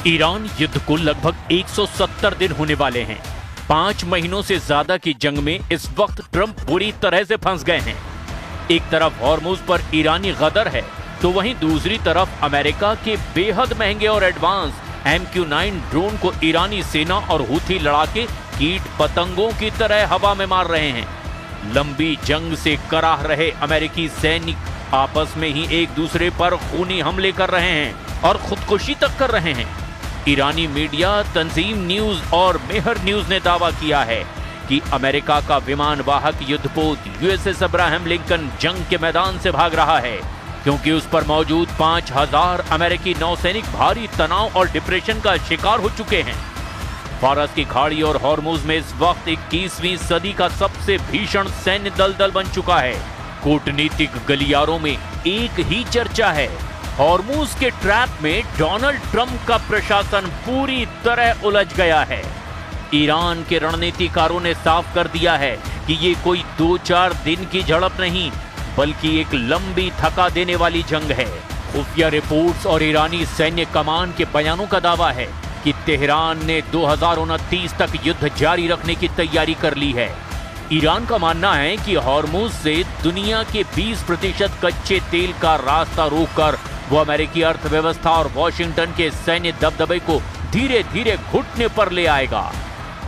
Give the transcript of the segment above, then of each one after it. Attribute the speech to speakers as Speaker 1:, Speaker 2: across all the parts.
Speaker 1: Iran युद्ध को लगभग 170 दिन होने वाले हैं। 5 महीनों से ज्यादा की जंग में इस वक्त ट्रंप बुरी तरह से फंस गए हैं। एक तरफ हॉर्मुज पर ईरानी गदर है, तो वहीं दूसरी तरफ अमेरिका के बेहद महंगे और एडवांस MQ-9 ड्रोन को ईरानी सेना और हूथी लड़ाके कीट पतंगों की तरह हवा में मार रहे हैं। लंबी जंग से कराह रहे अमेरिकी सैनिक आपस में ही एक दूसरे पर खूनी हमले कर रहे हैं और खुदकुशी तक कर रहे हैं। ईरानी मीडिया तंजीम न्यूज और मेहर न्यूज ने दावा किया है कि अमेरिका का विमान वाहक युद्धपोत USS अब्राहम लिंकन जंग के मैदान से भाग रहा है, क्योंकि उस पर मौजूद 5000 अमेरिकी नौसैनिक भारी तनाव और डिप्रेशन का शिकार हो चुके हैं। फारस की खाड़ी और हॉर्मुज में इस वक्त 21वीं सदी का सबसे भीषण सैन्य दलदल बन चुका है। कूटनीतिक गलियारों में एक ही चर्चा है, हॉर्मुज के ट्रैप में डोनाल्ड ट्रंप का प्रशासन पूरी तरह उलझ गया है। ईरान के रणनीतिकारों ने साफ कर दिया है कि ये कोई 2-4 दिन की झड़प नहीं, बल्कि एक लंबी थका देने वाली जंग है। खुफिया रिपोर्ट्स और ईरानी सैन्य कमान के बयानों का दावा है कि तेहरान ने 2029 तक युद्ध जारी रखने की तैयारी कर ली है। ईरान का मानना है कि हॉर्मुज से दुनिया के 20% कच्चे तेल का रास्ता रोककर वो अमेरिकी अर्थव्यवस्था और वॉशिंगटन के सैन्य दबदबे को धीरे धीरे घुटने पर ले आएगा।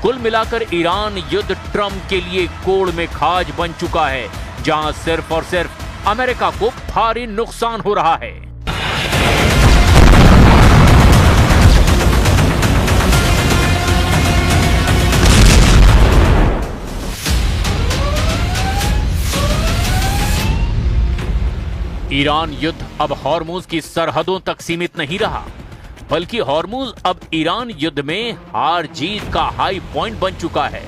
Speaker 1: कुल मिलाकर ईरान युद्ध ट्रंप के लिए कोड़ में खाज बन चुका है, जहां सिर्फ और सिर्फ अमेरिका को भारी नुकसान हो रहा है। ईरान युद्ध अब हॉर्मुज की सरहदों तक सीमित नहीं रहा, बल्कि हॉर्मुज अब ईरान युद्ध में हार जीत का हाई पॉइंट बन चुका है।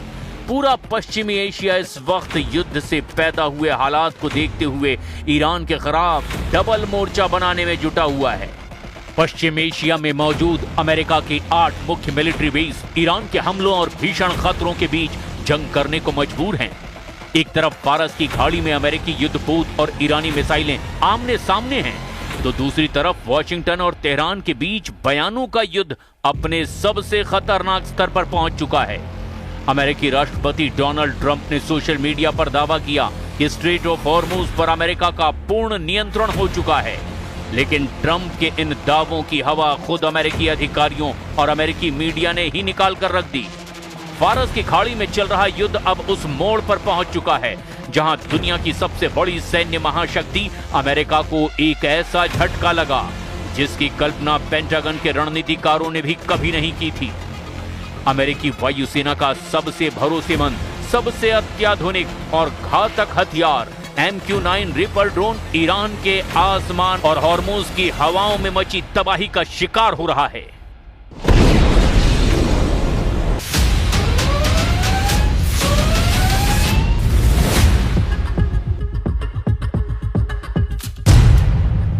Speaker 1: पूरा पश्चिमी एशिया इस वक्त युद्ध से पैदा हुए हालात को देखते हुए ईरान के खिलाफ डबल मोर्चा बनाने में जुटा हुआ है। पश्चिम एशिया में मौजूद अमेरिका की 8 मुख्य मिलिट्री बेस ईरान के हमलों और भीषण खतरों के बीच जंग करने को मजबूर हैं। एक तरफ फारस की खाड़ी में अमेरिकी युद्धपोत और ईरानी मिसाइलें आमने सामने हैं, तो दूसरी तरफ वॉशिंगटन और तेहरान के बीच बयानों का युद्ध अपने सबसे खतरनाक स्तर पर पहुंच चुका है। अमेरिकी राष्ट्रपति डोनाल्ड ट्रंप ने सोशल मीडिया पर दावा किया कि स्ट्रेट ऑफ हॉर्मुज पर अमेरिका का पूर्ण नियंत्रण हो चुका है, लेकिन ट्रंप के इन दावों की हवा खुद अमेरिकी अधिकारियों और अमेरिकी मीडिया ने ही निकाल कर रख दी। फारस की खाड़ी में चल रहा युद्ध अब उस मोड़ पर पहुंच चुका है जहां दुनिया की सबसे बड़ी सैन्य महाशक्ति अमेरिका को एक ऐसा झटका लगा जिसकी कल्पना पेंटागन के रणनीतिकारों ने भी कभी नहीं की थी। अमेरिकी वायुसेना का सबसे भरोसेमंद, सबसे अत्याधुनिक और घातक हथियार MQ-9 रिपर ड्रोन ईरान के आसमान और हॉर्मुज की हवाओं में मची तबाही का शिकार हो रहा है।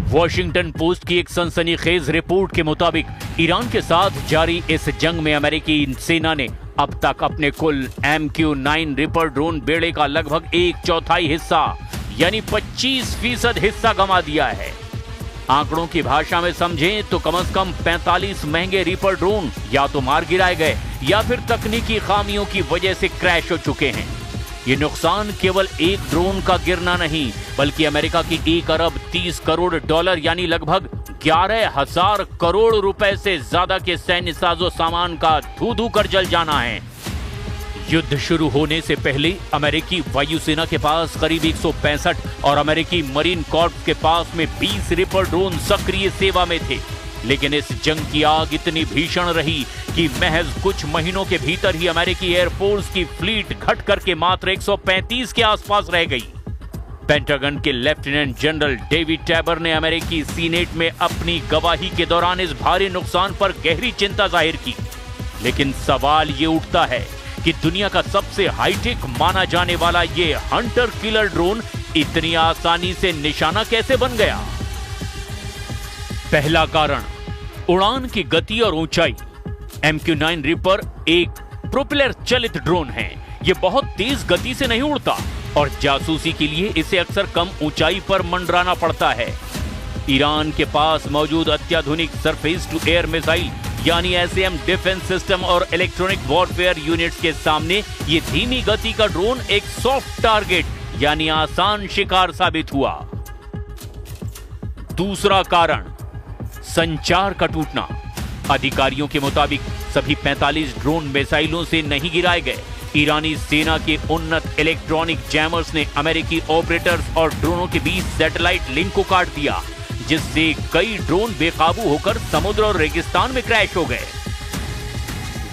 Speaker 1: वॉशिंगटन पोस्ट की एक सनसनीखेज रिपोर्ट के मुताबिक ईरान के साथ जारी इस जंग में अमेरिकी सेना ने अब तक अपने कुल MQ-9 रिपर ड्रोन बेड़े का लगभग 1/4 हिस्सा यानी 25% हिस्सा गंवा दिया है। आंकड़ों की भाषा में समझें तो कम से कम 45 महंगे रिपर ड्रोन या तो मार गिराए गए या फिर तकनीकी खामियों की वजह से क्रैश हो चुके हैं। ये नुकसान केवल एक ड्रोन का गिरना नहीं, बल्कि अमेरिका की 1 अरब 30 करोड़ डॉलर यानी लगभग 11,000 करोड़ रुपए से ज्यादा के सैन्य साजो सामान का धू-धू कर जल जाना है। युद्ध शुरू होने से पहले अमेरिकी वायुसेना के पास करीब 165 और अमेरिकी मरीन कॉर्प्स के पास में 20 रिपर ड्रोन सक्रिय सेवा में थे, लेकिन इस जंग की आग इतनी भीषण रही कि महज कुछ महीनों के भीतर ही अमेरिकी एयरफोर्स की फ्लीट घट करके मात्र 135 के आसपास रह गई। पेंटागन के लेफ्टिनेंट जनरल डेविड टैबर ने अमेरिकी सीनेट में अपनी गवाही के दौरान इस भारी नुकसान पर गहरी चिंता जाहिर की, लेकिन सवाल ये उठता है कि दुनिया का सबसे हाईटेक माना जाने वाला ये हंटर किलर ड्रोन इतनी आसानी से निशाना कैसे बन गया? पहला कारण, उड़ान की गति और ऊंचाई। MQ-9 रिपर एक प्रोपेलर चलित ड्रोन है। ये बहुत तेज गति से नहीं उड़ता और जासूसी के लिए इसे अक्सर कम ऊंचाई पर मंडराना पड़ता है। ईरान के पास मौजूद अत्याधुनिक सरफेस टू एयर मिसाइल यानी एसएएम डिफेंस सिस्टम और इलेक्ट्रॉनिक वॉरफेयर यूनिट्स के सामने ये धीमी गति का ड्रोन एक सॉफ्ट टारगेट यानी आसान शिकार साबित हुआ। दूसरा कारण, संचार का टूटना। अधिकारियों के मुताबिक सभी 45 ड्रोन मिसाइलों से नहीं गिराए गए। ईरानी सेना के उन्नत इलेक्ट्रॉनिक जैमर्स ने अमेरिकी ऑपरेटर्स और ड्रोनों के बीच सैटेलाइट लिंक को काट दिया, जिससे कई ड्रोन बेकाबू होकर समुद्र और रेगिस्तान में क्रैश हो गए।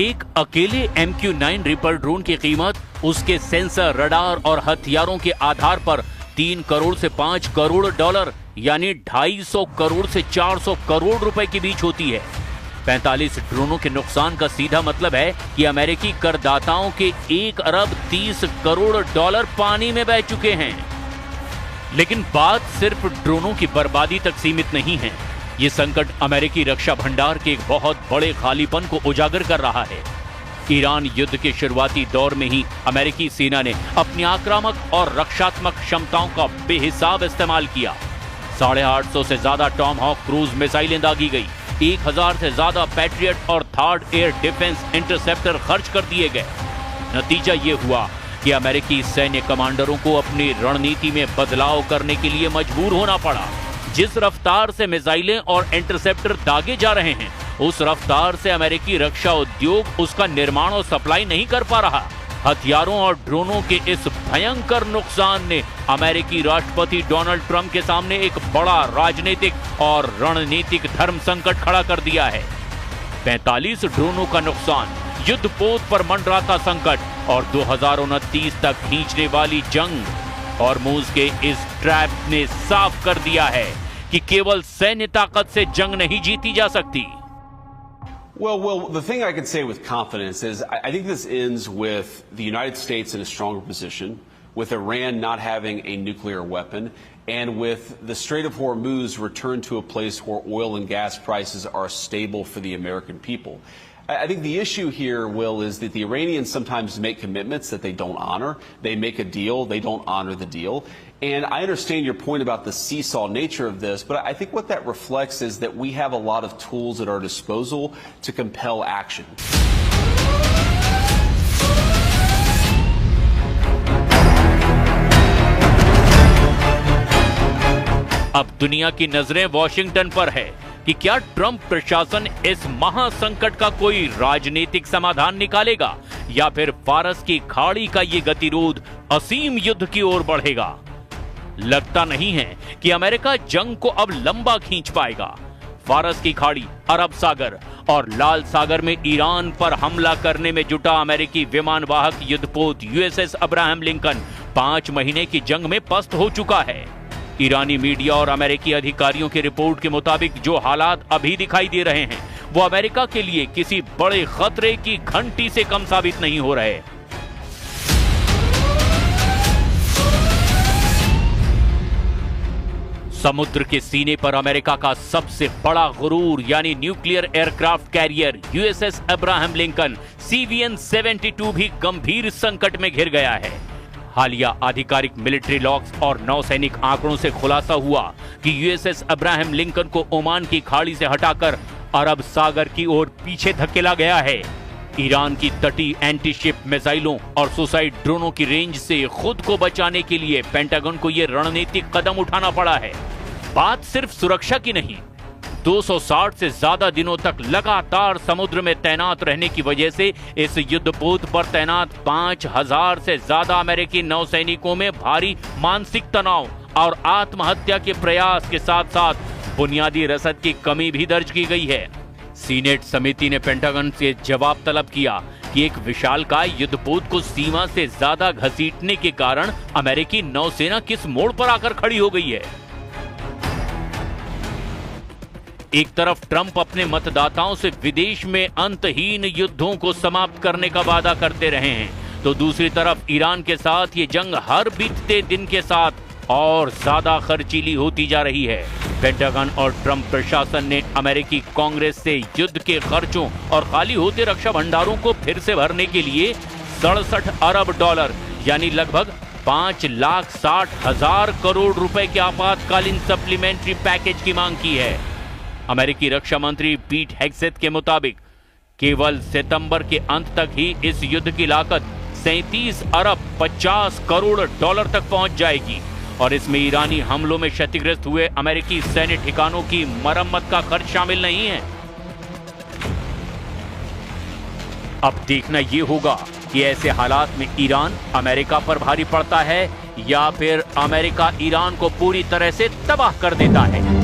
Speaker 1: एक अकेले MQ-9 रिपर ड्रोन की कीमत उसके सेंसर, रडार और हथियारों के आधार पर 3 करोड़ से 5 करोड़ डॉलर यानी 250 करोड़ से 400 करोड़ रुपए के बीच होती है। 45 ड्रोनों के नुकसान का सीधा मतलब है कि अमेरिकी करदाताओं के 1 अरब 30 करोड़ डॉलर पानी में बह चुके हैं। लेकिन बात सिर्फ ड्रोनों की बर्बादी तक सीमित नहीं है। ये संकट अमेरिकी रक्षा भंडार के एक बहुत बड़े खालीपन को उजागर कर रहा है। ईरान युद्ध के शुरुआती दौर में ही अमेरिकी सेना ने अपनी आक्रामक और रक्षात्मक क्षमताओं का बेहिसाब इस्तेमाल किया। 850 से ज्यादा टॉमहॉक क्रूज मिसाइलें दागी गई, 1000 से ज्यादा पैट्रियट और थर्ड एयर डिफेंस इंटरसेप्टर खर्च कर दिए गए। नतीजा ये हुआ कि अमेरिकी सैन्य कमांडरों को अपनी रणनीति में बदलाव करने के लिए मजबूर होना पड़ा। जिस रफ्तार से मिसाइलें और इंटरसेप्टर दागे जा रहे हैं, उस रफ्तार से अमेरिकी रक्षा उद्योग उसका निर्माण और सप्लाई नहीं कर पा रहा। हथियारों और ड्रोनों के इस भयंकर नुकसान ने अमेरिकी राष्ट्रपति डोनाल्ड ट्रंप के सामने एक बड़ा राजनीतिक और रणनीतिक धर्म संकट खड़ा कर दिया है। 45 ड्रोनों का नुकसान, युद्धपोत पर मंडराता संकट और 2029 तक खींचने वाली जंग, हॉर्मुज़ के इस ट्रैप ने साफ कर दिया है कि केवल सैन्य ताकत से जंग नहीं जीती जा सकती।
Speaker 2: Well, the thing I can say with confidence is I think this ends with the United States in a stronger position, with Iran not having a nuclear weapon, and with the Strait of Hormuz returned to a place where oil and gas prices are stable for the American people. I think the issue here, Will, is that the Iranians sometimes make commitments that they don't honor. They make a deal, they don't honor the deal. And I understand your point about the seesaw nature of this, but I think what that reflects is that we have a lot of tools at our disposal to compel action.
Speaker 1: अब दुनिया की नजरें Washington पर है कि क्या Trump प्रशासन इस महासंकट का कोई राजनीतिक समाधान निकालेगा या फिर फारस की खाड़ी का ये गतिरोध असीम युद्ध की ओर बढ़ेगा। लगता नहीं है कि अमेरिका जंग को अब लंबा खींच पाएगा। फारस की खाड़ी, अरब सागर और लाल सागर में ईरान पर हमला करने में जुटा अमेरिकी विमानवाहक युद्धपोत USS अब्राहम लिंकन 5 महीने की जंग में पस्त हो चुका है। ईरानी मीडिया और अमेरिकी अधिकारियों की रिपोर्ट के मुताबिक जो हालात अभी दिखाई दे रहे हैं, वो अमेरिका के लिए किसी बड़े खतरे की घंटी से कम साबित नहीं हो रहे। समुद्र के सीने पर अमेरिका का सबसे बड़ा गुरूर यानी nuclear aircraft carrier USS Abraham Lincoln CVN-72 भी गंभीर संकट में घिर गया है। हालिया आधिकारिक मिलिट्री लॉग्स और नौसैनिक आंकड़ों से खुलासा हुआ कि USS अब्राहम लिंकन को ओमान की खाड़ी से हटाकर अरब सागर की ओर पीछे धकेला गया है। ईरान की तटीय एंटी शिप मिसाइलों और सुसाइड ड्रोनों की रेंज से खुद को बचाने के लिए पेंटागन को यह रणनीतिक कदम उठाना पड़ा है। बात सिर्फ सुरक्षा की नहीं, 260 से ज्यादा दिनों तक लगातार समुद्र में तैनात रहने की वजह से इस युद्धपोत पर तैनात 5000 से ज्यादा अमेरिकी नौसैनिकों में भारी मानसिक तनाव और आत्महत्या के प्रयास के साथ साथ बुनियादी रसद की कमी भी दर्ज की गई है। सीनेट समिति ने पेंटागन से जवाब तलब किया कि एक विशालकाय युद्धपोत को सीमा से ज्यादा घसीटने के कारण अमेरिकी नौसेना किस मोड़ पर आकर खड़ी हो गई है। एक तरफ ट्रंप अपने मतदाताओं से विदेश में अंतहीन युद्धों को समाप्त करने का वादा करते रहे हैं, तो दूसरी तरफ ईरान के साथ ये जंग हर बीतते दिन के साथ और ज्यादा खर्चीली होती जा रही है। पेंटागन और ट्रंप प्रशासन ने अमेरिकी कांग्रेस से युद्ध के खर्चों और खाली होते रक्षा भंडारों को फिर से भरने के लिए 67 अरब डॉलर यानी लगभग 5,60,000 करोड़ रुपए के आपातकालीन सप्लीमेंट्री पैकेज की मांग की है। अमेरिकी रक्षा मंत्री पीट हेग्सेथ के मुताबिक केवल सितंबर के अंत तक ही इस युद्ध की लागत 37 अरब 50 करोड़ डॉलर तक पहुंच जाएगी और इसमें ईरानी हमलों में क्षतिग्रस्त हुए अमेरिकी सैन्य ठिकानों की मरम्मत का खर्च शामिल नहीं है। अब देखना यह होगा कि ऐसे हालात में ईरान अमेरिका पर भारी पड़ता है या फिर अमेरिका ईरान को पूरी तरह से तबाह कर देता है।